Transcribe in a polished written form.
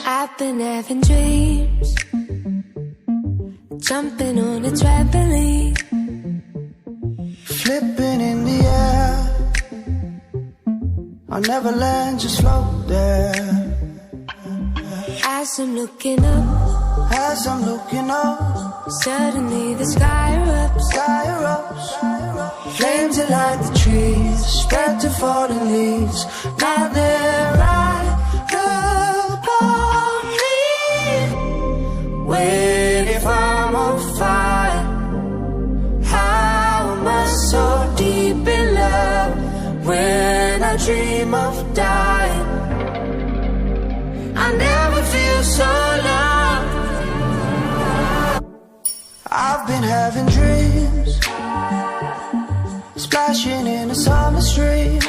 I've been having dreams, jumping on a trampoline, flipping in the air. I'll never land, just float there. as I'm looking up, As I'm looking up, suddenly the sky erupts. sky erupts. Flames that light the trees, spread to fallen leaves. Now they're right upon me. Wait, if I'm on fire, how am I so deep in love? When I dream of dying, I never feel so loved. I've been having dreams, splashing in a summer stream.